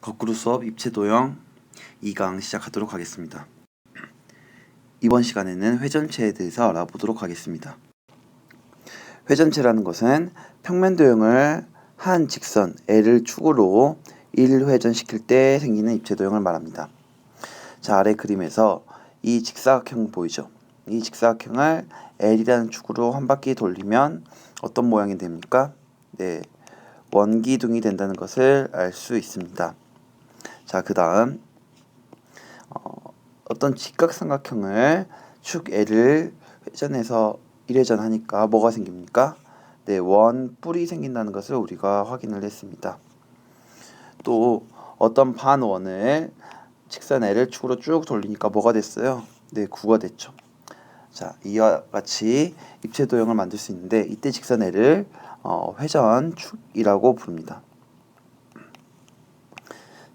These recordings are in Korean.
거꾸로 수업 입체도형 2강 시작하도록 하겠습니다. 이번 시간에는 회전체에 대해서 알아보도록 하겠습니다. 회전체라는 것은 평면 도형을 한 직선 L을 축으로 1회전시킬 때 생기는 입체도형을 말합니다. 자, 아래 그림에서 이 직사각형 보이죠? 이 직사각형을 L이라는 축으로 한 바퀴 돌리면 어떤 모양이 됩니까? 네, 원기둥이 된다는 것을 알 수 있습니다. 자, 그 다음 어떤 직각삼각형을 축 L을 회전해서 1회전 하니까 뭐가 생깁니까? 네, 원뿔이 생긴다는 것을 우리가 확인을 했습니다. 또 어떤 반원을 직선 L을 축으로 쭉 돌리니까 뭐가 됐어요? 네, 9가 됐죠. 자, 이와 같이 입체도형을 만들 수 있는데 이때 직선 L을 회전축이라고 부릅니다.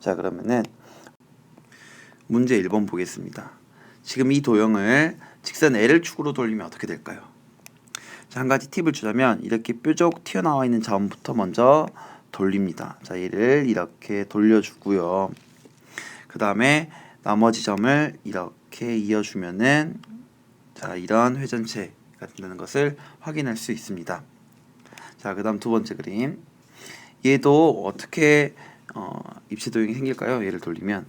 자, 그러면은 문제 1번 보겠습니다. 지금 이 도형을 직선 L을 축으로 돌리면 어떻게 될까요? 자, 한 가지 팁을 주자면 이렇게 뾰족 튀어나와 있는 점부터 먼저 돌립니다. 자, 얘를 이렇게 돌려주고요. 그 다음에 나머지 점을 이렇게 이어주면은 자, 이런 회전체가 된다는 것을 확인할 수 있습니다. 자, 그 다음 두 번째 그림. 얘도 어떻게 입체도형이 생길까요? 얘를 돌리면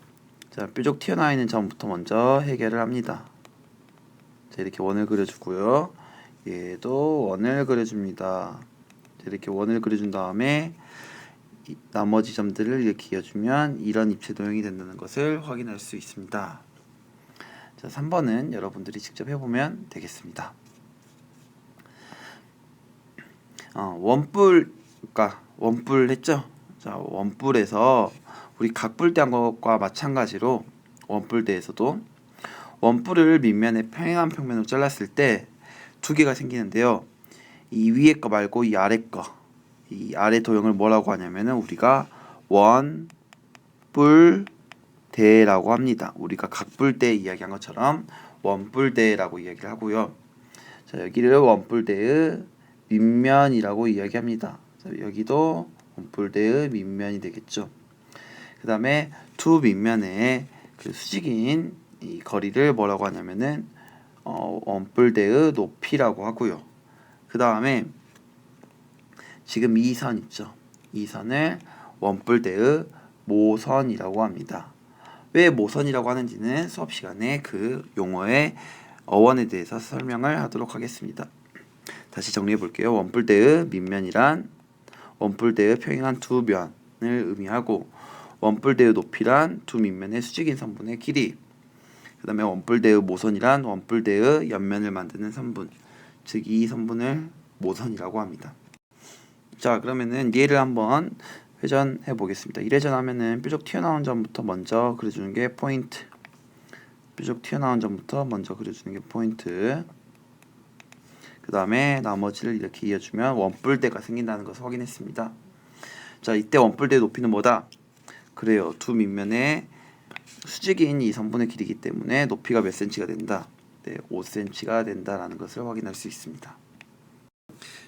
자, 뾰족 튀어나와 있는 점부터 먼저 해결을 합니다. 자, 이렇게 원을 그려주고요. 얘도 원을 그려줍니다. 자, 이렇게 원을 그려준 다음에 나머지 점들을 이렇게 이어주면 이런 입체도형이 된다는 것을 확인할 수 있습니다. 자, 3번은 여러분들이 직접 해보면 되겠습니다. 원뿔 했죠? 자, 원뿔에서 우리 각뿔대 한 것과 마찬가지로 원뿔대에서도 원뿔을 밑면에 평행한 평면으로 잘랐을 때 두 개가 생기는데요. 이 위에 거 말고 이 아래 거, 이 아래 도형을 뭐라고 하냐면은 우리가 원뿔대라고 합니다. 우리가 각뿔대 이야기한 것처럼 원뿔대라고 이야기를 하고요. 자, 여기를 원뿔대의 밑면이라고 이야기합니다. 자, 여기도 원뿔대의 밑면이 되겠죠. 그 다음에 두 밑면의 그 수직인 이 거리를 뭐라고 하냐면은 원뿔대의 높이라고 하고요. 그 다음에 지금 이 선 있죠. 이 선을 원뿔대의 모선이라고 합니다. 왜 모선이라고 하는지는 수업 시간에 그 용어의 어원에 대해서 설명을 하도록 하겠습니다. 다시 정리해 볼게요. 원뿔대의 밑면이란 원뿔대의 평행한 두 면을 의미하고 원뿔대의 높이란 두 밑면의 수직인 선분의 길이, 그 다음에 원뿔대의 모선이란 원뿔대의 옆면을 만드는 선분, 즉 이 선분을 모선이라고 합니다. 자, 그러면은 얘를 한번 회전해 보겠습니다. 1회전 하면은 뾰족 튀어나온 점부터 먼저 그려주는 게 포인트, 뾰족 튀어나온 점부터 먼저 그려주는 게 포인트, 그 다음에 나머지를 이렇게 이어주면 원뿔대가 생긴다는 것을 확인했습니다. 자, 이때 원뿔대의 높이는 뭐다? 그래요, 두 밑면의 수직인 이 선분의 길이기 때문에 높이가 몇 cm가 된다? 네, 5cm가 된다라는 것을 확인할 수 있습니다.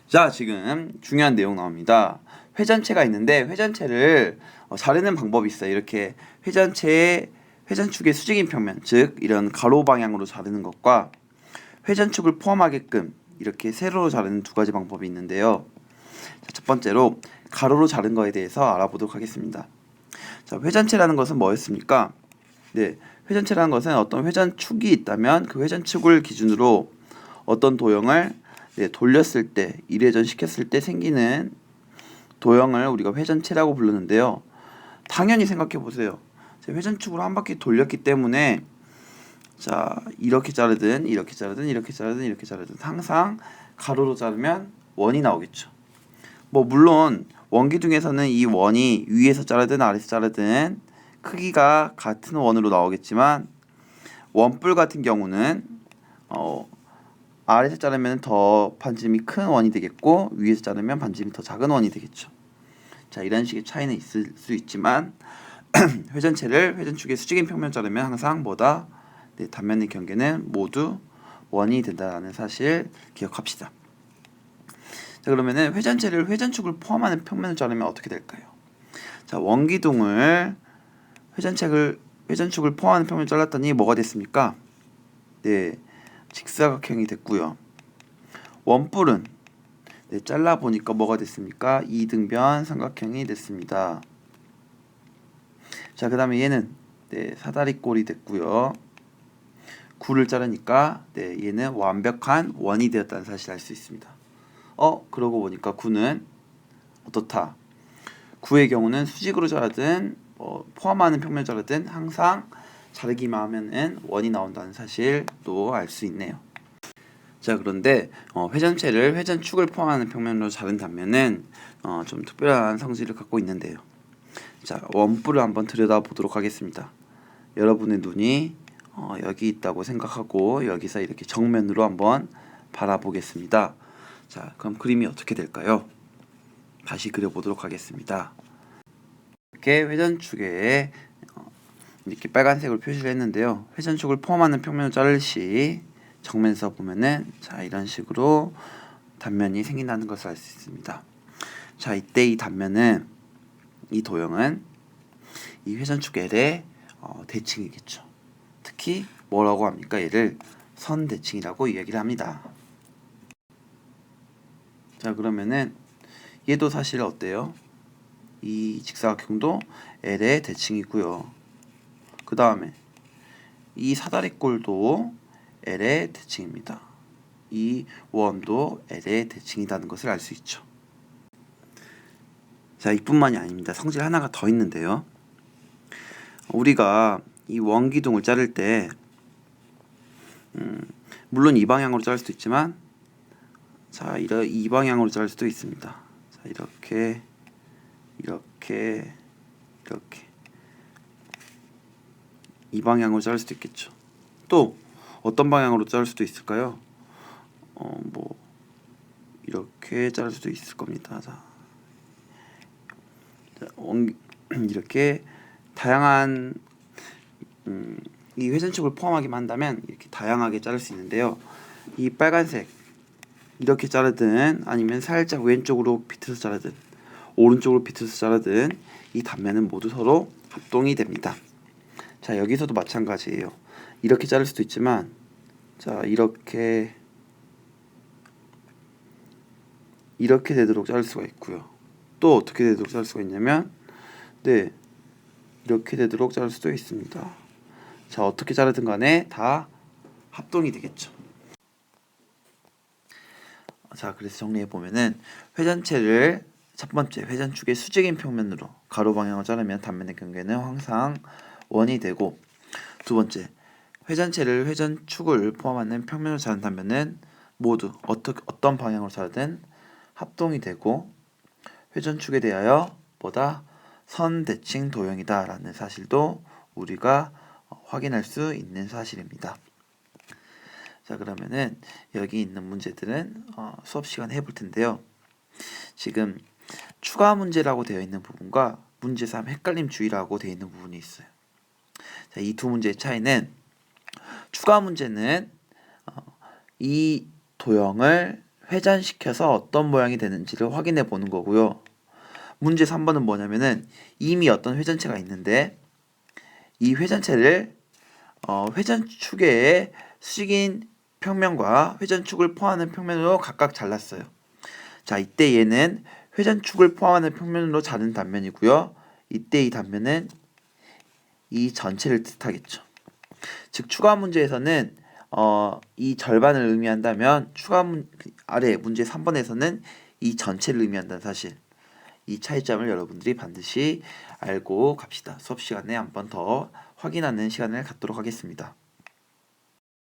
자, 지금 중요한 내용 나옵니다. 회전체가 있는데 회전체를 자르는 방법이 있어요. 이렇게 회전축의 수직인 평면, 즉 이런 가로 방향으로 자르는 것과 회전축을 포함하게끔 이렇게 세로로 자르는 두 가지 방법이 있는데요. 자, 첫 번째로 가로로 자른 거에 대해서 알아보도록 하겠습니다. 자, 회전체라는 것은 뭐였습니까? 네, 회전체라는 것은 어떤 회전축이 있다면 그 회전축을 기준으로 어떤 도형을 돌렸을 때, 1회전 시켰을 때 생기는 도형을 우리가 회전체라고 부르는데요. 당연히 생각해 보세요. 회전축으로 한 바퀴 돌렸기 때문에 자, 이렇게 자르든 이렇게 자르든 이렇게 자르든 이렇게 자르든 항상 가로로 자르면 원이 나오겠죠. 뭐 물론 원기둥에서는 이 원이 위에서 자르든 아래에서 자르든 크기가 같은 원으로 나오겠지만 원뿔 같은 경우는 아래에서 자르면 더 반지름이 큰 원이 되겠고 위에서 자르면 반지름이 더 작은 원이 되겠죠. 자, 이런 식의 차이는 있을 수 있지만 회전체를 회전축의 수직인 평면 자르면 항상 뭐다? 네, 단면의 경계는 모두 원이 된다는 사실 기억합시다. 자, 그러면은 회전체를 회전축을 포함하는 평면을 자르면 어떻게 될까요? 자, 원기둥을 회전축을 포함하는 평면을 잘랐더니 뭐가 됐습니까? 네, 직사각형이 됐고요. 원뿔은 네, 잘라 보니까 뭐가 됐습니까? 이등변 삼각형이 됐습니다. 자, 그 다음에 얘는 네, 사다리꼴이 됐고요. 구를 자르니까 네, 얘는 완벽한 원이 되었다는 사실을 알 수 있습니다. 그러고 보니까 구는 어떻다? 구의 경우는 수직으로 자르든 포함하는 평면을 자르든 항상 자르기만 하면은 원이 나온다는 사실도 알 수 있네요. 자, 그런데 회전체를 회전축을 포함하는 평면으로 자른다면은 좀 특별한 성질을 갖고 있는데요. 자, 원뿔을 한번 들여다보도록 하겠습니다. 여러분의 눈이 여기 있다고 생각하고 여기서 이렇게 정면으로 한번 바라보겠습니다. 자, 그럼 그림이 어떻게 될까요? 다시 그려보도록 하겠습니다. 이렇게 회전축에 이렇게 빨간색으로 표시를 했는데요. 회전축을 포함하는 평면을 자를 시 정면에서 보면은 자, 이런 식으로 단면이 생긴다는 것을 알 수 있습니다. 자, 이때 이 단면은 이 도형은 이 회전축 L의 대칭이겠죠. 특히 뭐라고 합니까? 얘를 선대칭이라고 이야기를 합니다. 자, 그러면은 얘도 사실 어때요? 이 직사각형도 L의 대칭이고요. 그 다음에 이 사다리꼴도 L의 대칭입니다. 이 원도 L의 대칭이라는 것을 알 수 있죠. 자, 이뿐만이 아닙니다. 성질 하나가 더 있는데요. 우리가 이 원기둥을 자를 때 물론 이 방향으로 자를 수도 있지만 자, 이 방향으로 자를 수도 있습니다. 자, 이렇게 이 방향으로 자를 수도 있겠죠. 또 어떤 방향으로 자를 수도 있을까요? 뭐 이렇게 자를 수도 있을 겁니다. 자, 이렇게 다양한 이 회전축을 포함하기만 한다면 이렇게 다양하게 자를 수 있는데요. 이 빨간색 이렇게 자르든 아니면 살짝 왼쪽으로 비틀어서 자르든 오른쪽으로 비틀어서 자르든 이 단면은 모두 서로 합동이 됩니다. 자, 여기서도 마찬가지예요. 이렇게 자를 수도 있지만 자, 이렇게 되도록 자를 수가 있고요. 또 어떻게 되도록 자를 수가 있냐면 네, 이렇게 되도록 자를 수도 있습니다. 자, 어떻게 자르든 간에 다 합동이 되겠죠. 자, 그래서 정리해 보면은 회전체를 첫 번째 회전축의 수직인 평면으로 가로 방향을 자르면 단면의 경계는 항상 원이 되고, 두 번째 회전체를 회전축을 포함하는 평면으로 자른다면은 모두 어떤 방향으로 자르든 합동이 되고 회전축에 대하여 보다 선대칭 도형이다라는 사실도 우리가 확인할 수 있는 사실입니다. 자, 그러면은 여기 있는 문제들은 수업 시간에 해볼 텐데요. 지금 추가 문제라고 되어 있는 부분과 문제 3 헷갈림 주의라고 되어 있는 부분이 있어요. 자, 이 두 문제의 차이는 추가 문제는 이 도형을 회전시켜서 어떤 모양이 되는지를 확인해 보는 거고요. 문제 3번은 뭐냐면은 이미 어떤 회전체가 있는데 이 회전체를 회전축의 수직인 평면과 회전축을 포함하는 평면으로 각각 잘랐어요. 자, 이때 얘는 회전축을 포함하는 평면으로 자른 단면이고요. 이때 이 단면은 이 전체를 뜻하겠죠. 즉 추가 문제에서는 이 절반을 의미한다면 아래 문제 3번에서는 이 전체를 의미한다는 사실, 이 차이점을 여러분들이 반드시 알고 갑시다. 수업 시간에 한 번 더 확인하는 시간을 갖도록 하겠습니다.